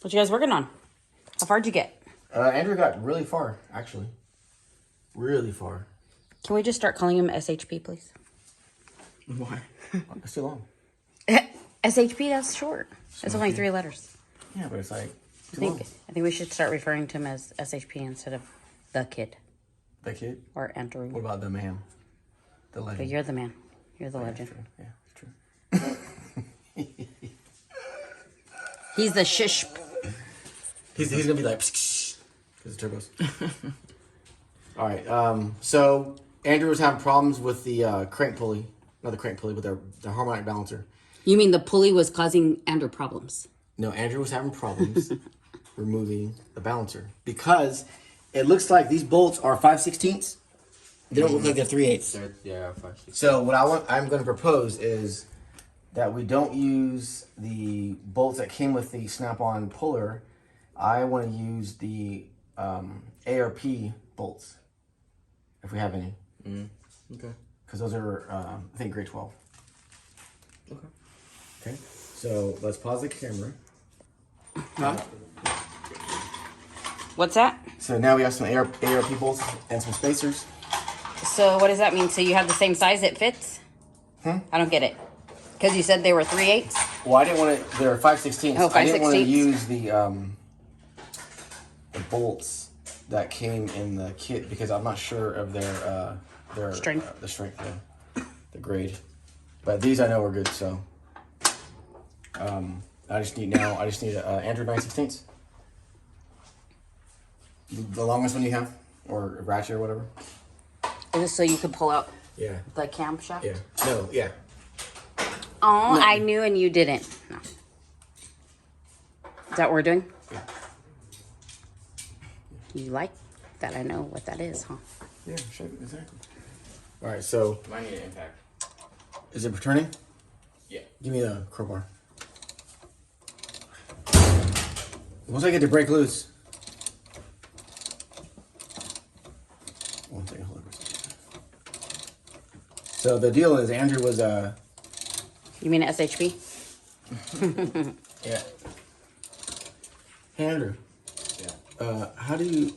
What you guys working on? How far'd you get? Andrew got really far, actually. Really far. Can we just start calling him SHP, please? Why? It's too long. SHP, that's short. It's only 3 letters. Yeah, but it's like I think we should start referring to him as SHP instead of the kid. The kid? Or Andrew. What about the man? The legend. But you're the man. You're the legend. Yeah, it's true. He's the shish. He's gonna be like, because it's turbos. All right. So Andrew was having problems with the crank pulley, not the crank pulley, but the harmonic balancer. You mean the pulley was causing Andrew problems? No, Andrew was having problems removing the balancer because it looks like these bolts are 5/16. They don't look like they're 3/8. Yeah, 5/16. So what I'm going to propose is that we don't use the bolts that came with the snap-on puller. I want to use the ARP bolts, if we have any. Okay. Because those are, I think, grade 12. Okay. Okay. So let's pause the camera. What's that? So now we have some ARP bolts and some spacers. So what does that mean? So you have the same size it fits? I don't get it. Because you said they were 3/8? Well, I didn't want to. They're 5/16. Oh, I didn't want to 5/16. use the bolts that came in the kit because I'm not sure of their Strength. The strength, yeah, the grade. But these I know are good. So I just need a Andrew 9/16. The longest one you have, or a ratchet or whatever. Is this so you could pull out Yeah. the camshaft? Yeah. No. Yeah. Oh, No. I knew and you didn't. No. Is that what we're doing? Yeah. You like that I know what that is, huh? Yeah. Sure. Exactly. All right. So Might need an impact. is it returning? Yeah. Give me the crowbar. Once I get the brake loose. One second, hold on. So the deal is Andrew was You mean SHP? yeah. Hey Andrew. Yeah. How do you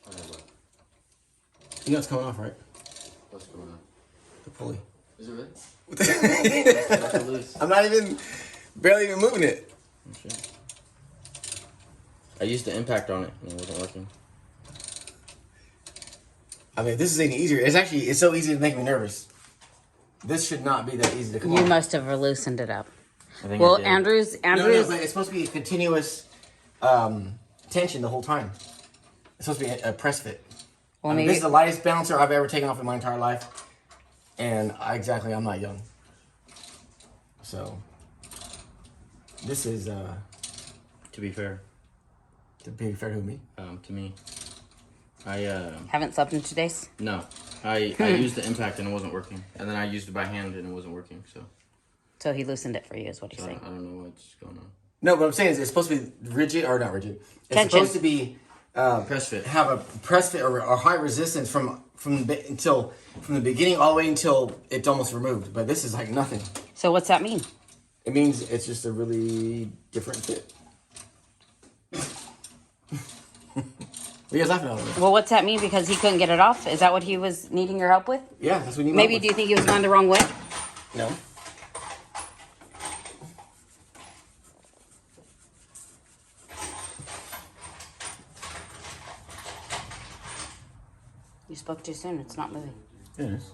Whatever. you know it's coming off, right? What's going on? The pulley. Is it really? About to lose. I'm not even barely even moving it. Oh, shit. I used the impact on it and it wasn't working. I mean, this is any easier. It's so easy to make me nervous. This should not be that easy to come You off. must have loosened it up. I think Well, I did. Andrew's No, but it's supposed to be a continuous tension the whole time. It's supposed to be a press fit. Well, I mean, maybe this is the lightest balancer I've ever taken off in my entire life. And I'm not young. So, this is, To be fair, to be fair to me. to me, I haven't slept in 2 days. no, I used the impact and it wasn't working, and then I used it by hand and it wasn't working. So he loosened it for you, is what he's I saying. don't know what's going on. No, what I'm saying is it's supposed to be rigid, or not rigid. It's Tension. supposed to be, Press fit. have a press fit or high resistance from the beginning all the way until it's almost removed. But this is like nothing. So what's that mean? It means it's just a really different fit. What are you guys laughing at? Well, what's that mean? Because he couldn't get it off? Is that what he was needing your help with? Yeah, that's what you Maybe do you think he was going the wrong way? No. You spoke too soon. It's not moving. It is.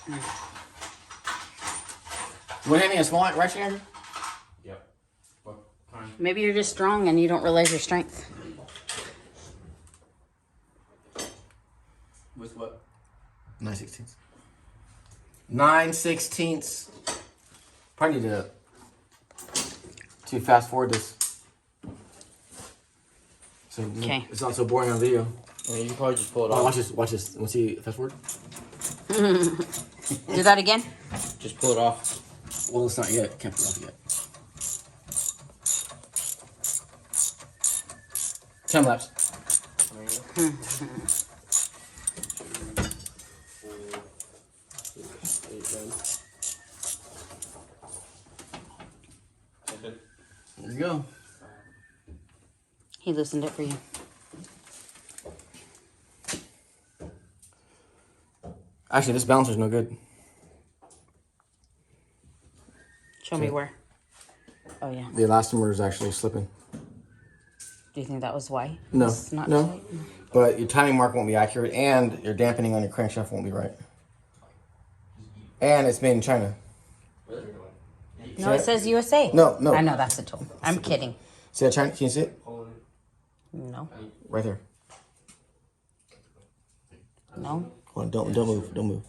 You want to hand me a small ratchet, Andrew? Yep. What kind? Maybe you're just strong and you don't realize your strength. With what? 9/16. 9/16. Probably need to fast forward this. So Okay. it's not so boring on video. I mean, you can probably just pull it Oh, off. watch this. Watch this. Want to see fast forward? Do that again? Just pull it off. Well, it's not yet. Can't pull it off yet. Time lapse. to go. He loosened it for you. Actually, this balancer's no good. Show me where. Oh, yeah. The elastomer is actually slipping. Do you think that was why? No, It's not no. tight? But your timing mark won't be accurate, and your dampening on your crankshaft won't be right. And it's made in China. No, it says USA. No, no. I know, that's a tool. I'm kidding. See that China? Can you see it? No. Right there. No. Hold on, don't move, don't move.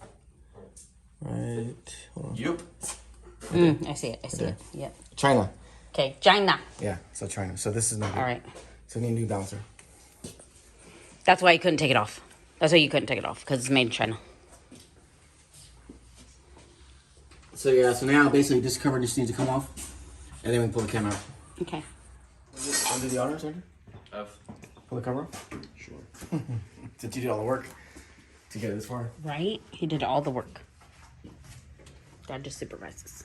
Right, hold on. Yep. I see it. I see it. Yep. China. Okay, China. Yeah, so China. So this is not good. All right. So we need a new balancer. That's why you couldn't take it off. That's why you couldn't take it off, because it's made in China. So yeah, so now basically this cover just needs to come off, and then we pull the cam out. Okay. Want to do the honors, Andrew? Pull the cover off? Sure. Since you did all the work to get it this far. Right? He did all the work. Dad just supervises.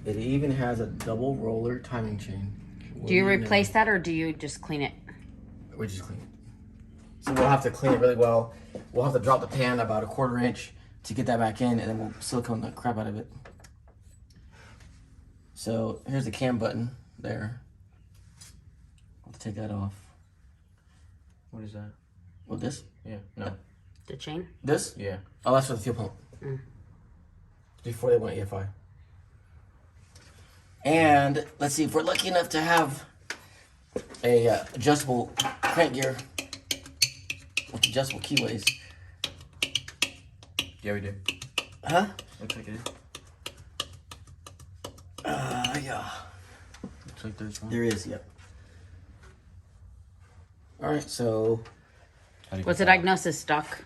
It even has a double roller timing chain. Do you replace that, or do you just clean it? We just clean it. So we'll have to clean it really well. We'll have to drop the pan about a 1/4 inch to get that back in, and then we'll silicone the crap out of it. So here's the cam button there. I'll take that off. What is that? What, this? Yeah. No. The chain? This? Yeah. Oh, that's for the fuel pump. Before they went EFI. And let's see if we're lucky enough to have a adjustable crank gear with adjustable keyways. Yeah, we do. Huh? Looks like it is. Yeah. Looks like there's one. There is, yep. Alright, so What's the diagnosis, Doc?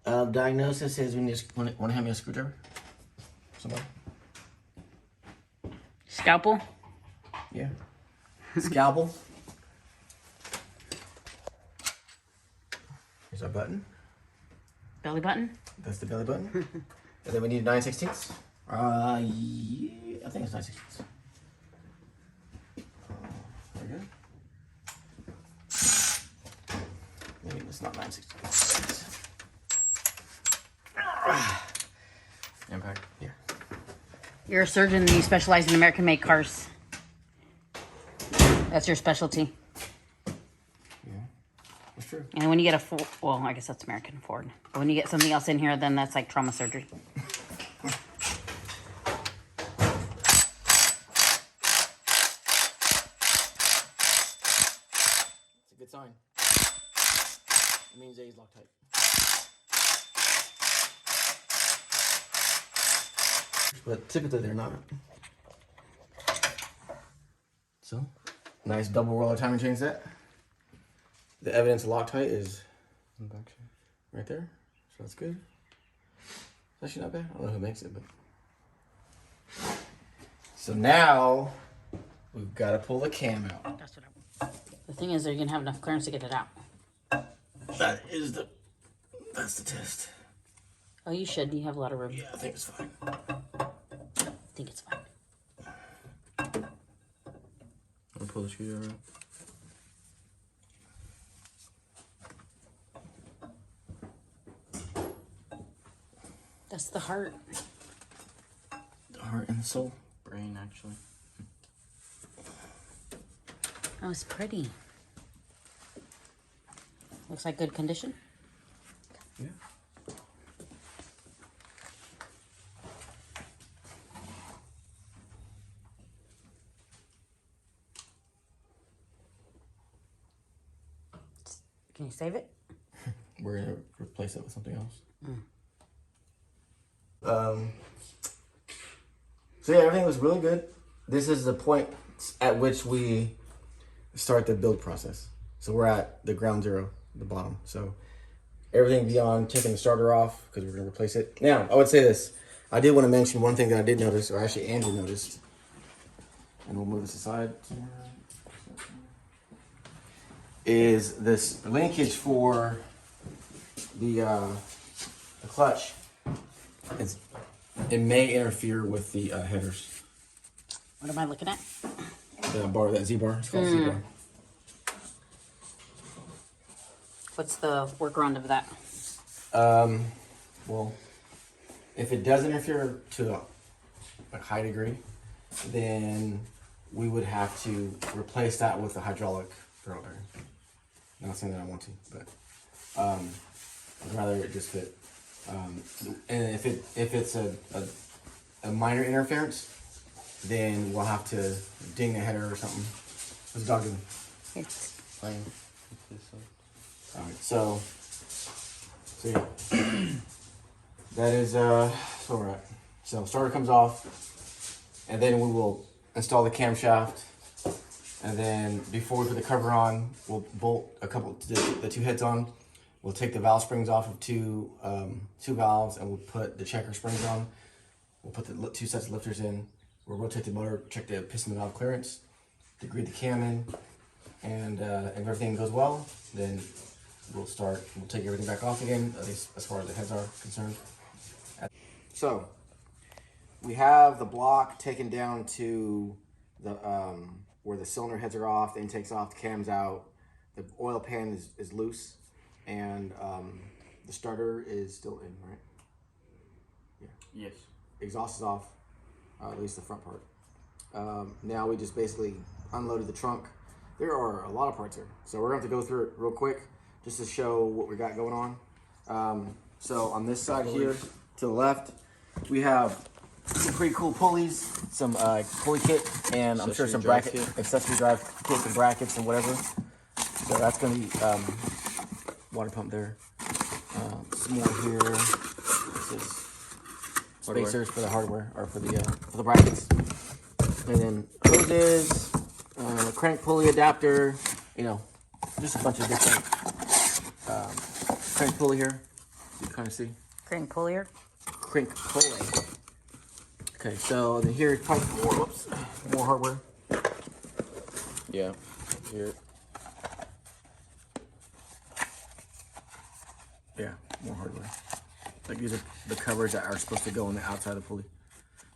diagnosis is when you just want to hand me a screwdriver? Somebody? Scalpel? Yeah. Scalpel. Here's our button. Belly button? That's the belly button. And then we need 9/16. Yeah, I think it's 9/16. Very good. Maybe it's not 9/16. Impact. Yeah. You're a surgeon and you specialize in American-made cars. That's your specialty. Yeah. That's true. And when you get a Ford, well, I guess that's American Ford. But when you get something else in here, then that's like trauma surgery. It's a good sign. It means A's Loctite. But typically they're not. So, nice double roller timing chain set. The evidence of Loctite is right there. So that's good. It's actually not bad. I don't know who makes it, but. So now we've got to pull the cam out. That's what I want. The thing is, are you going to have enough clearance to get it out? That's the test. Oh, you should. You have a lot of room. Yeah, I think it's fine. I think it's fine. I'll pull the screwdriver out. That's the heart. The heart and the soul. Brain, actually. Oh, it's pretty. Looks like good condition. Yeah. Can you save it? We're gonna replace it with something else. So yeah, everything was really good. This is the point at which we start the build process. So we're at the ground zero, the bottom. So everything beyond taking the starter off, because we're gonna replace it. Now, I would say this. I did want to mention one thing that I did notice, or actually Andrew noticed. and we'll move this aside, is this linkage for the clutch. It may interfere with the headers. What am I looking at? The bar, that Z-bar, it's called Z-bar. What's the workaround of that? Well, if it does interfere to a high degree, then we would have to replace that with a hydraulic throttle bearing. Not saying that I want to, but I'd rather it just fit. And if it's a minor interference, then we'll have to ding the header or something. What's the dog doing? It's Fine. All right, so yeah, that is so we're at. So starter comes off, and then we will install the camshaft, and then before we put the cover on, we'll bolt the two heads on. We'll take the valve springs off of two valves, and we'll put the checker springs on. We'll put the two sets of lifters in. We'll rotate the motor, check the piston valve clearance, degree the cam in, and if everything goes well, then we'll take everything back off again, at least as far as the heads are concerned. So we have the block taken down to the where the cylinder heads are off, the intake's off, the cam's out, the oil pan is loose, and the starter is still in, right? Yeah. Yes. Exhaust is off, at least the front part. Now we just basically unloaded the trunk. There are a lot of parts here, so we're going to have to go through it real quick just to show what we got going on. So on this side here to the left, we have some pretty cool pulleys, some pulley kit, and I'm sure some accessory drive kits and brackets and whatever. So that's going to be water pump there. Some more here. This is spacers for the hardware, or for the brackets. And then hoses, crank pulley adapter, just a bunch of different crank pulley here. You can kind of see. crank pulley. Crank pulley. Okay, so then here's probably more hardware. Yeah. Here. Yeah, more hardware. Like these are the covers that are supposed to go on the outside of the pulley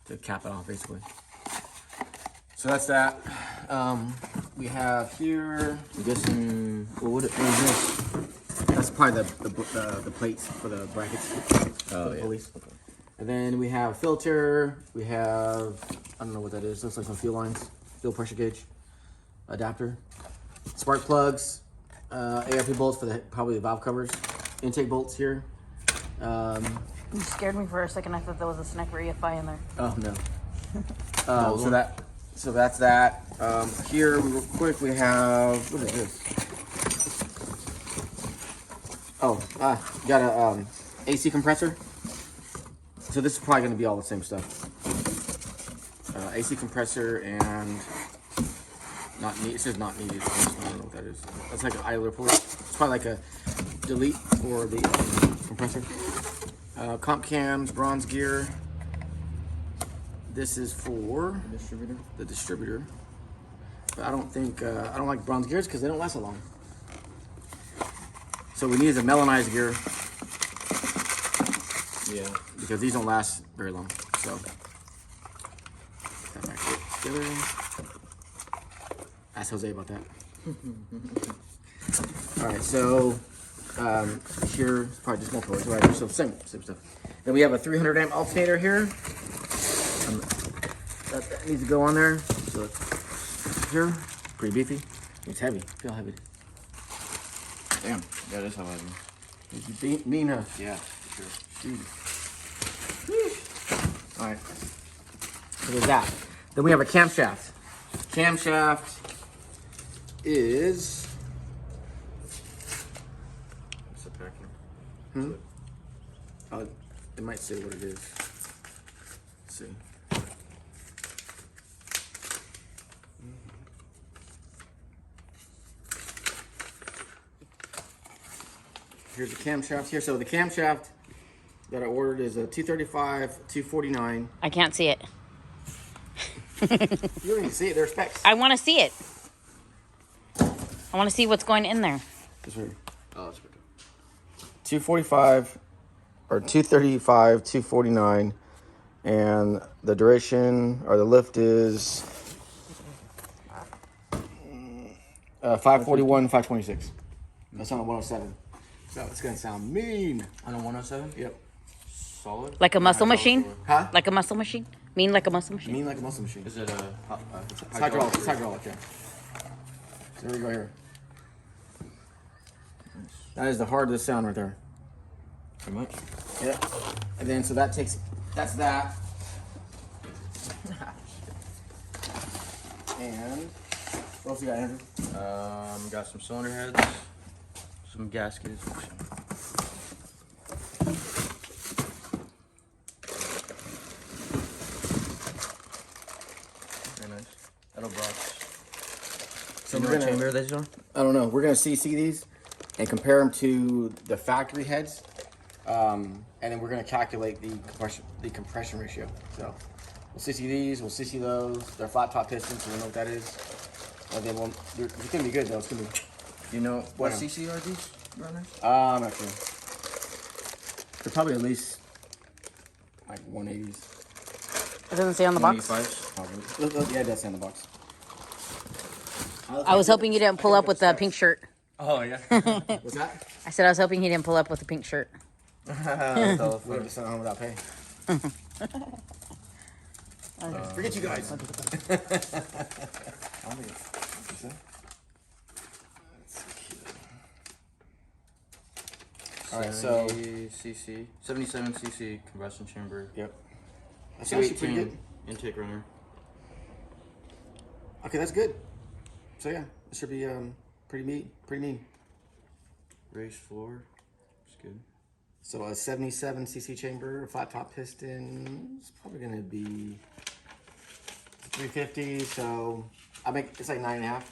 to cap it off, basically. So that's that. We have here. We got some. What is this? That's probably the plates for the brackets. Oh, for the yeah. pulleys. Okay. And then we have a filter. We have, I don't know what that is. Looks like some fuel lines, fuel pressure gauge, adapter, spark plugs, ARP bolts for probably the valve covers, intake bolts here. You scared me for a second. I thought there was a snack EFI in there. Oh no. So that's that. Here, real quick, we have, what is this? Got a AC compressor. So this is probably going to be all the same stuff. AC compressor and not need. It says not needed. I don't know what that is. That's like an idler pulley. It's probably like a delete for the compressor. Comp cams, bronze gear. This is for the distributor. But I don't think I don't like bronze gears because they don't last so long. So we need a melanized gear. Yeah. Because these don't last very long. So that back together. Ask Jose about that. All right, so here probably just more pros, right? So same stuff. Then we have a 300 amp alternator here. That needs to go on there. So it's here, pretty beefy. It's heavy. Feel heavy. Damn. Yeah, that's how I do. Mean, huh? Yeah, for sure. All right. So there's that. Then we have a camshaft. Camshaft is. What's the packing? It might say what it is. Let's see. Here's the camshaft here. So the camshaft that I ordered is a 235, 249. I can't see it. You don't need to see it. They're specs. I want to see it. I want to see what's going in there. This right here. Oh, that's good. 245 or 235, 249, and the duration or the lift is 541, 526. That's on a 107. So it's gonna sound mean. On a 107? Yep. Solid? Like a muscle machine? Huh? Like a muscle machine? Mean like a muscle machine? Mean like a muscle machine. Is it a It's hydraulic. It's hydraulic. Yeah. So there we go here. That is the heart of the sound right there. Pretty much. Yep. And then so that's that. And what else you got, Andrew? Got some cylinder heads, some gaskets. Very nice. That'll box. So You know we're what gonna, chamber these are? I don't know. We're gonna CC these and compare them to the factory heads, and then we're gonna calculate the compression ratio. So we'll CC these. We'll CC those. They're flat top pistons, so we know what that is. And then it's gonna be good though. It's gonna be. You know what Wow. CC are these runners? I'm not sure. They're probably at least like 180s. It doesn't say on the box. 185s? Probably. Yeah, it does say on the box. I was hoping you didn't pull up with the pink shirt. Oh yeah. What's that? I said I was hoping he didn't pull up with the pink shirt. We have to send it home without pay. Forget you guys. Alright, so 77 cc combustion chamber. yep. That's actually pretty 218 good. intake runner. Okay, that's good. So yeah, it should be pretty mean. Raised floor. It's good. So a 77 cc chamber, flat top piston. It's probably gonna be 350. So it's like 9.5.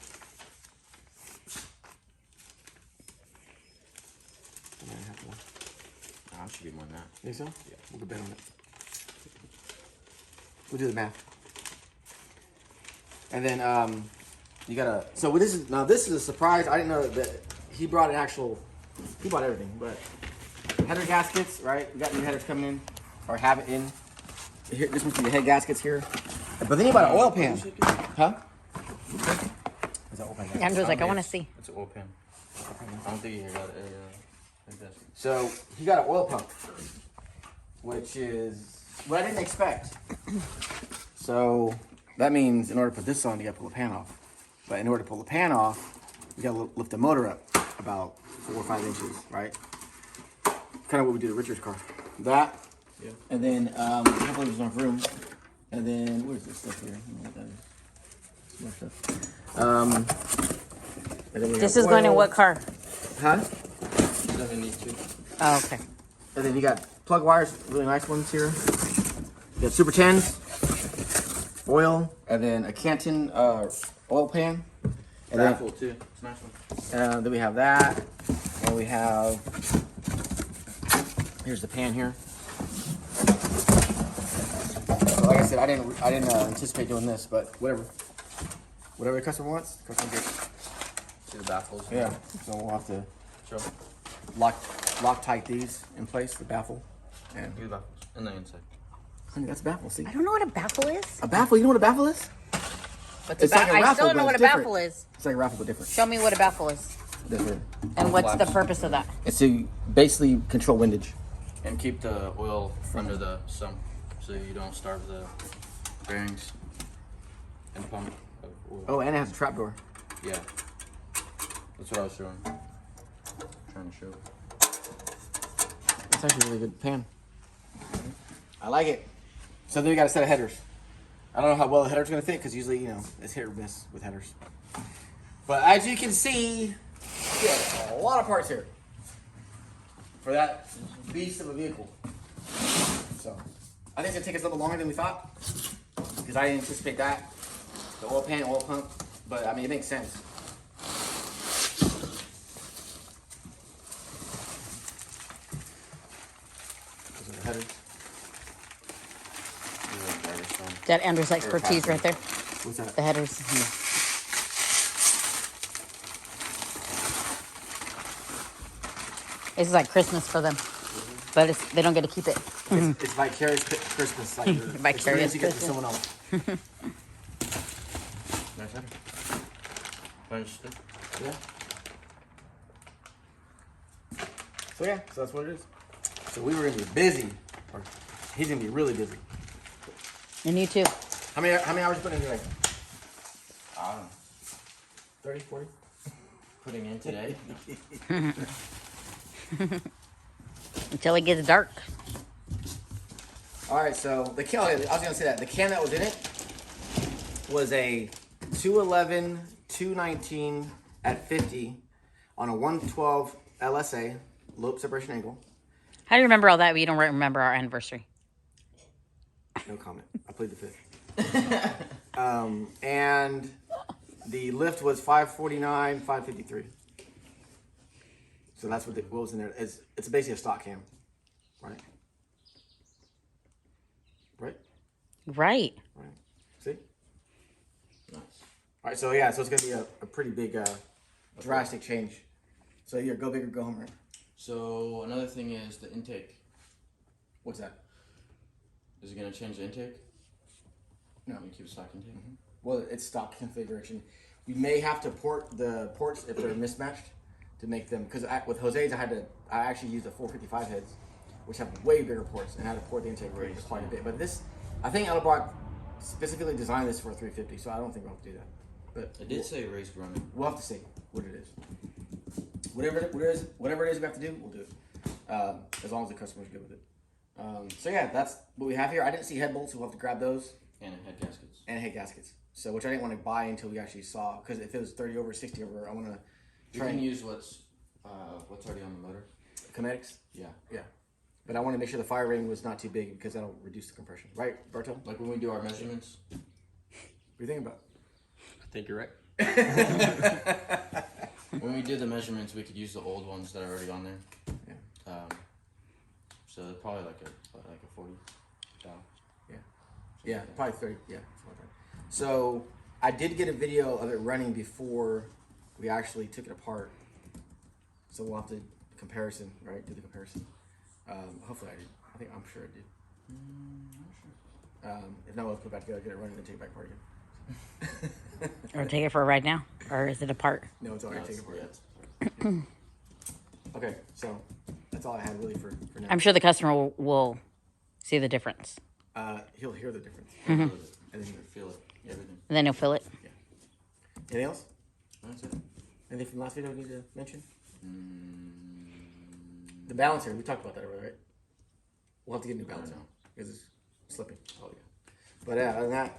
9.5 more. Oh, it should be more than that. Think so? Yeah. We'll go bet on it. We'll do the math. And then you gotta. So this is a surprise. I didn't know that he brought he bought everything, but header gaskets, right? We got new headers coming in, or have it in. Here, this must be the head gaskets here. But then you bought an oil pan, huh? Is that oil pan? Andrew's like, I want to see. It's an oil pan. I don't think you got a gasket. So he got an oil pump, which is what I didn't expect. So that means in order to put this on, you got to pull the pan off. But in order to pull the pan off, you got to lift the motor up about 4 or 5 inches, right? Kind of what we did at Richard's car. That, Yeah. and then hopefully there's enough room. And then where's this stuff here? I don't know what that is. More stuff. And then we This have is going in oil. what car? Huh? Doesn't need to. Oh, okay. And then you got plug wires, really nice ones here. You got Super 10s, oil, and then a Canton oil pan. And Baffle too. It's a nice one. then we have that. And we have, here's the pan here. So like I said, I didn't anticipate doing this, but whatever. Whatever the customer wants, the customer gets. See the baffles? Yeah. So we'll have to Show. lock tight these in place, the baffle. And Look at the baffles. And the inside. honey, that's a baffle. See, I don't know what a baffle is. a baffle. You know what a baffle is? What's It's a like a I raffle, still don't know but what a it's different. baffle is. It's like a raffle, but different. Show me what a baffle is. This here. And what's the Flaps. purpose of that? It's to basically control windage. And keep the oil under the sump so you don't starve the bearings and pump of oil. Oh, and it has a trap door. Yeah. That's what I was showing. Trying to show. It's actually a really good pan. I like it. So then we got a set of headers. I don't know how well the header's gonna fit because usually, it's hit or miss with headers. But as you can see, we have a lot of parts here for that beast of a vehicle. So I think it's gonna take us a little longer than we thought because I didn't anticipate that. The oil pan, oil pump, but I mean, it makes sense. Those are the headers. That Andrew's expertise right there. What's that? The headers. This is like Christmas for them, but they don't get to keep it. It's vicarious Christmas. Like Vicarious you get to Christmas. someone else. Nice header. Understood. Yeah. So yeah, so that's what it is. So we were gonna be busy, or he's gonna be really busy. And you too. How many hours you putting in today? I don't know. 30, 40? Putting in today. Until it gets dark. All right, so the can, I was gonna say that the can that was in it was a 211, 219 at 50 on a 112 LSA, lobe separation angle. How do you remember all that, but you don't remember our anniversary? No comment. I played the fifth. And the lift was 549, 553. So that's what was in there. It's basically a stock cam, right? Right? Right. Right. See? Nice. All right, so yeah, so it's gonna be a pretty big, drastic change. So here, go big or go home, right? So another thing is the intake. What's that? Is it gonna change the intake? No. You keep stock intake. Well, it's stock configuration. We may have to port the ports if they're mismatched to make them, because with Jose's I actually used the 455 heads, which have way bigger ports, and I had to port the intake rate quite a bit. But this, I think Edelbrock specifically designed this for a 350, so I don't think we'll have to do that. But It did say race running. we'll have to see what it is. Whatever it is we have to do, we'll do it. As long as the customer's good with it. So yeah, that's what we have here. I didn't see head bolts, so we'll have to grab those. And head gaskets. And head gaskets. So which I didn't want to buy until we actually saw, because if it was 30 over, 60 over, I want to You can use what's already on the motor. Kinetics. Yeah. Yeah. But I want to make sure the fire rating was not too big because that'll reduce the compression. Right, Berto? What Like when we do our measurements. do you think about? I think you're right. When we do the measurements, we could use the old ones that are already on there. Yeah. So probably like a 40 down. Yeah, probably 30. Yeah. Something like that. So I did get a video of it running before we actually took it apart. So we'll have to comparison, right? Do the comparison. Hopefully I did. I'm sure I did. If not, we'll put it back together, get it running, and take it back apart again. Or take it for a ride now? Or is it apart? No, it's already taken apart. Yeah. Okay, so that's all I had really for now. I'm sure the customer will see the difference. He'll hear the difference. And then you feel it. Everything. And then he'll feel it. Anything else? That's it. Anything from last video we need to mention? The balancer, we talked about that already, right? We'll have to get a new balancer because it's slipping. Oh yeah. But other than that,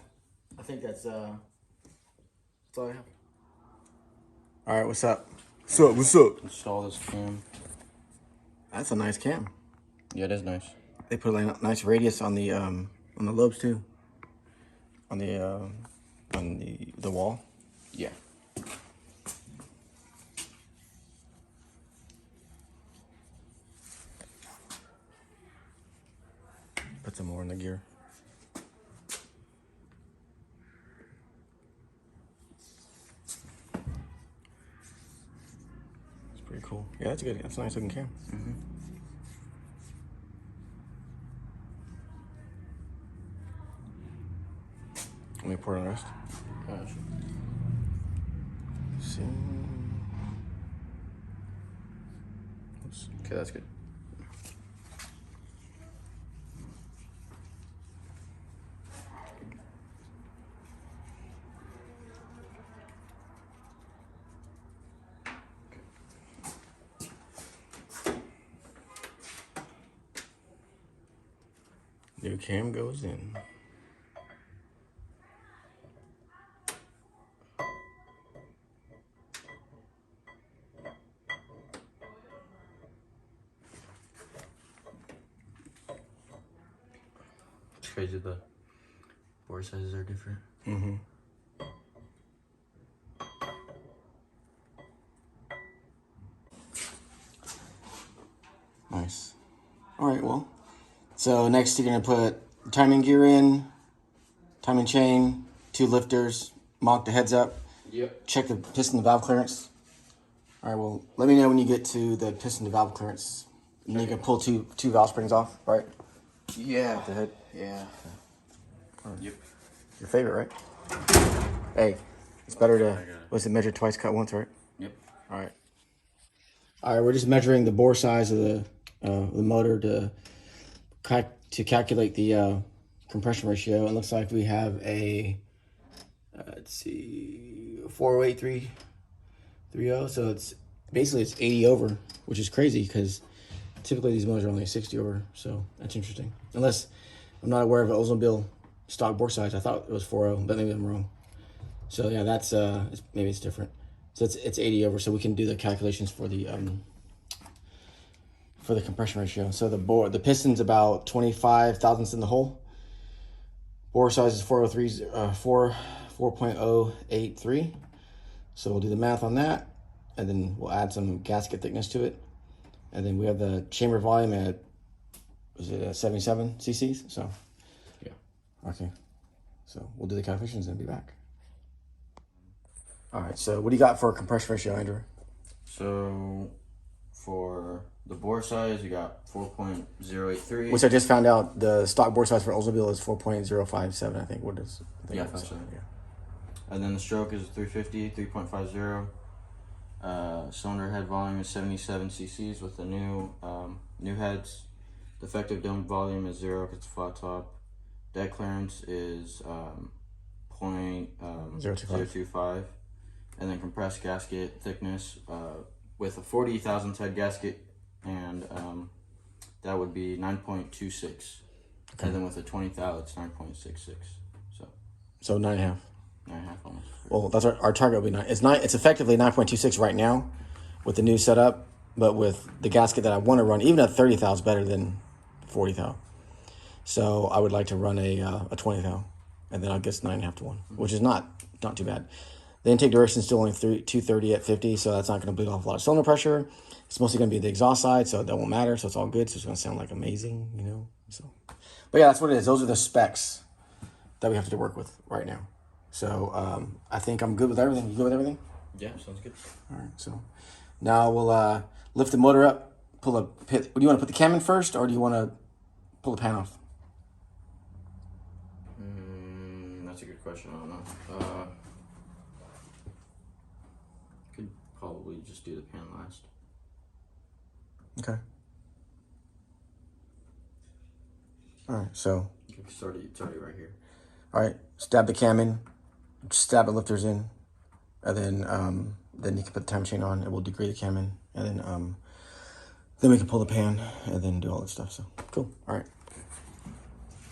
I think that's all I have. All right, what's up? What's up? Install this cam. That's a nice cam. Yeah, it is nice. They put a nice radius on the lobes too. On the wall. Yeah. Put some more in the gear. It's pretty cool. Yeah, that's good. That's a nice looking cam. Let me pour it on the rest. Sure. See. Oops. Okay, that's good. New cam goes in. It's crazy the bore sizes are different. Nice. All right, well. So next you're gonna put timing gear in, timing chain, 2 lifters, mock the heads up, Yep. check the piston to valve clearance. All right, well, let me know when you get to the piston to valve clearance. And you can pull two valve springs off, right? Yeah. The head. Yeah. Yep. Your favorite, right? Hey, it's better to, got it. what's it, measure twice, cut once, right? Yep. All right. All right, we're just measuring the bore size of the motor to calculate the compression ratio. It looks like we have a, let's see, 408.330. So it's basically it's 80 over, which is crazy because typically these motors are only 60 over. So that's interesting. Unless I'm not aware of an Oldsmobile stock bore size. I thought it was 40, but maybe I'm wrong. So yeah, that's maybe it's different. So it's 80 over. So we can do the calculations for the compression ratio. So the piston's about 25 thousandths in the hole. Bore size is 4.083. So we'll do the math on that, and then we'll add some gasket thickness to it, and then we have the chamber volume at 77 cc's. So Yeah. okay. So we'll do the calculations and be back. All right. So what do you got for a compression ratio, Andrew? So for the bore size, you got 4.083. Which I just found out the stock bore size for Oldsmobile is 4.057. I think. What is? Yeah, 57. And then the stroke is 350, 3.50. Cylinder head volume is 77 cc's with the new heads. The effective dome volume is 0 because it's a flat top. Deck clearance is 0.025. And then compressed gasket thickness with a 40 thousandth head gasket, and that would be 9.26. Okay. And then with a 20 thou, it's 9.66. So 9.5. 9.5 almost. Well, that's our target would be 9. It's effectively 9.26 right now with the new setup, but with the gasket that I want to run, even a 30 thou is better than 40 thou. So I would like to run a 20 thou, and then I guess 9.5 to 1, which is not too bad. The intake duration is still only 230 at 50, so that's not going to bleed off a lot of cylinder pressure. It's mostly going to be the exhaust side, so that won't matter. So it's all good. So it's going to sound like amazing, you know. So, but yeah, that's what it is. Those are the specs that we have to work with right now. So I think I'm good with everything. You good with everything? Yeah, sounds good. All right. So now we'll lift the motor up, pull a pit. Do you want to put the cam in first, or do you want to pull the pan off? That's a good question. I don't know. Could probably just do the pan last. Okay. All right. So. It's already right here. All right. Stab the cam in. Stab the lifters in, and then you can put the time chain on, and we'll degrade the cam in, and then we can pull the pan, and then do all that stuff. So cool. All right.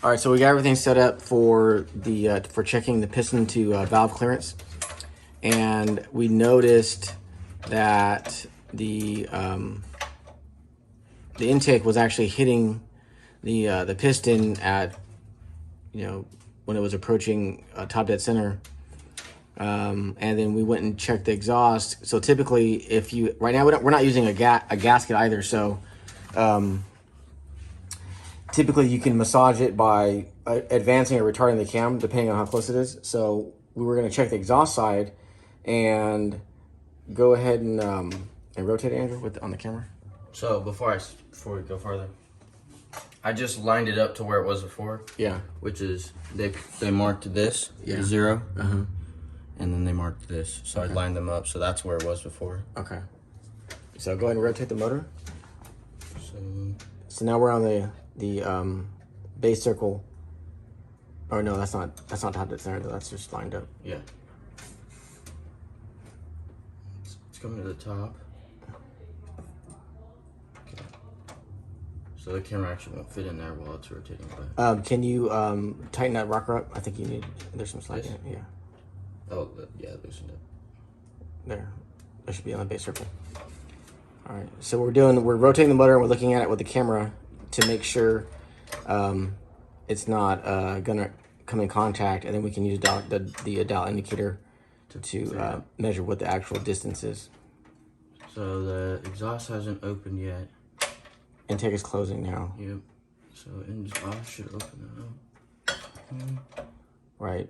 All right. So we got everything set up for the for checking the piston to valve clearance, and we noticed that the intake was actually hitting the piston at, you know, when it was approaching top dead center. And then we went and checked the exhaust. So typically, if you right now we're not using a gasket either. So typically you can massage it by advancing or retarding the cam depending on how close it is. So we were going to check the exhaust side and go ahead and rotate it, Andrew, on the camera. So before we go further, I just lined it up to where it was before. Yeah. Which is they marked this 0. And then they marked this. So I lined them up. So that's where it was before. Okay. So go ahead and rotate the motor. So now we're on the base circle. Oh no, that's not top dead center though. That's just lined up. yeah. It's coming to the top. Okay. So the camera actually won't fit in there while it's rotating. But Can you tighten that rocker up? I think you need. There's some slack in it. Yeah. oh yeah, it loosened up. There. That should be on the base circle. All right. So we're rotating the motor and we're looking at it with the camera to make sure it's not gonna come in contact, and then we can use the dial indicator to measure what the actual distance is. So the exhaust hasn't opened yet. Intake is closing now. Yep. So exhaust should open that up. right?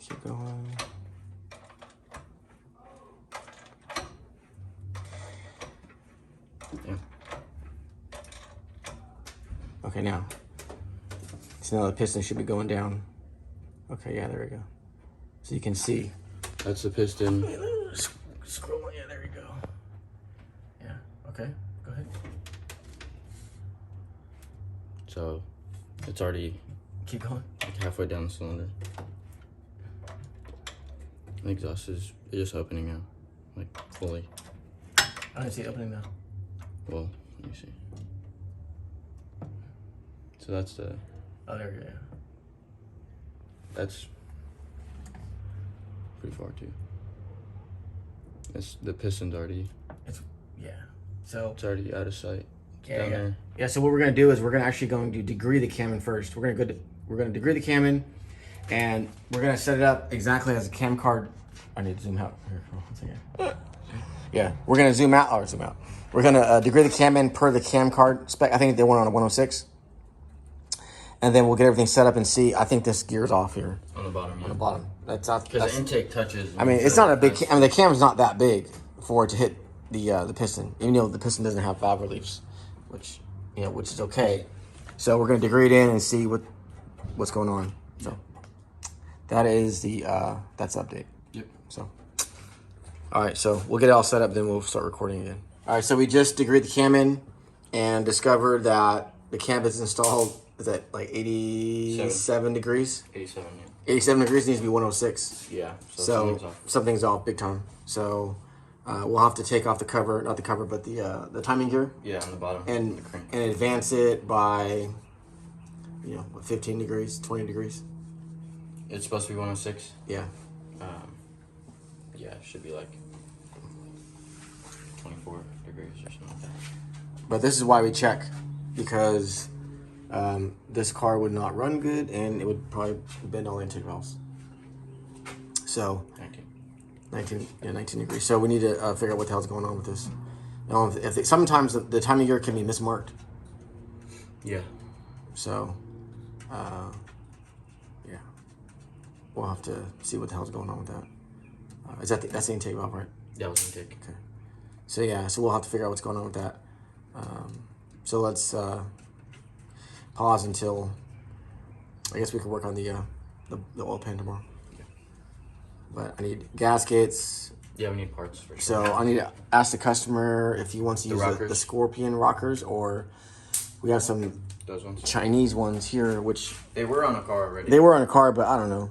Keep going. Yeah. Okay, now. So now the piston should be going down. Okay, yeah, there we go. So you can see. That's the piston. Scroll, yeah, there you go. Yeah, okay, go ahead. So it's already Keep going. like halfway down the cylinder. The exhaust is just opening now, like fully. I don't see it opening now. Well, let me see. So that's the. Oh, there we go, yeah. That's pretty far too. It's the piston's already. Yeah. So It's already out of sight. It's yeah, down yeah. there. Yeah, so what we're gonna do is we're actually going to degree the cam in first. We're gonna degree the cam in, and we're gonna set it up exactly as a cam card. I need to zoom out here for 1 second. Yeah, we're gonna zoom out or zoom out. We're gonna degree the cam in per the cam card spec. I think they want on a 106, and then we'll get everything set up and see. I think this gear's off here On the bottom. Yeah. on the bottom. That's not. Because That's, the intake touches. I mean, it's not a big. I mean, the cam's not that big for it to hit the piston, even though the piston doesn't have valve reliefs, which is okay. So we're gonna degree it in and see what's going on. So that is the that's the update. Yep. So all right, so we'll get it all set up, then we'll start recording again. All right, so we just degreed the cam in and discovered that the cam is installed is at like 87 degrees. 87. Yeah. 87 degrees needs to be 106. Yeah. So something's off big time. So we'll have to take off the cover, not the cover, but the timing gear, Yeah, on the bottom. and The crank. advance it by 15 degrees, 20 degrees. It's supposed to be 106. Yeah. Yeah, it should be like 24 degrees or something like that. But this is why we check, because this car would not run good and it would probably bend all the intake valves. So 19 degrees. So we need to figure out what the hell's going on with this. Sometimes the timing gear can be mismarked. Yeah. So, yeah, we'll have to see what the hell's going on with that. That's the intake valve, right? That was intake. Okay. So yeah, so we'll have to figure out what's going on with that. So let's pause until I guess we could work on the oil pan tomorrow. Yeah. But I need gaskets. Yeah, we need parts for sure. So I need to ask the customer if he wants to use the Scorpion rockers, or we have some Those ones. Chinese ones here, which They were on a car already. they were on a car, but I don't know.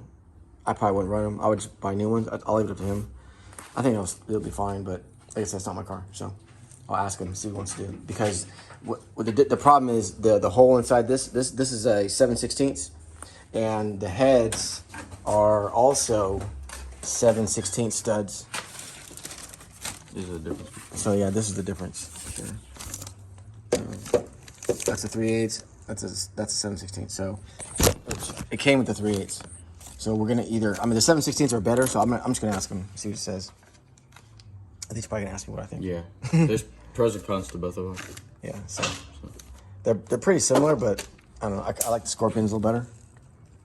I probably wouldn't run them. I would just buy new ones. I'll leave it up to him. I think it'll be fine, but I guess that's not my car, so I'll ask him, see what he wants to do. Because what the problem is the hole inside this is a 7/16, and the heads are also 7/16 studs. These are the difference. So yeah, this is the difference. Sure. That's a 3/8. That's a 7/16. So it came with the 3/8. So we're gonna the 7/16s are better. So I'm just gonna ask him, see what he says. I think he's probably gonna ask me what I think. Yeah. There's pros and cons to both of them. Yeah. So they're pretty similar, but I don't know. I like the Scorpions a little better.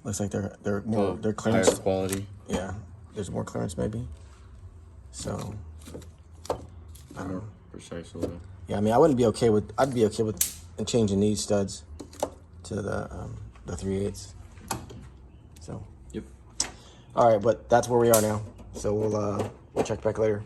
Looks like they're more they're clearance. Higher quality. Yeah. There's more clearance maybe. So I don't know. Precise a little. Yeah, I mean, I'd be okay with changing these studs to the 3/8. So Yep. all right, but that's where we are now. So we'll check back later.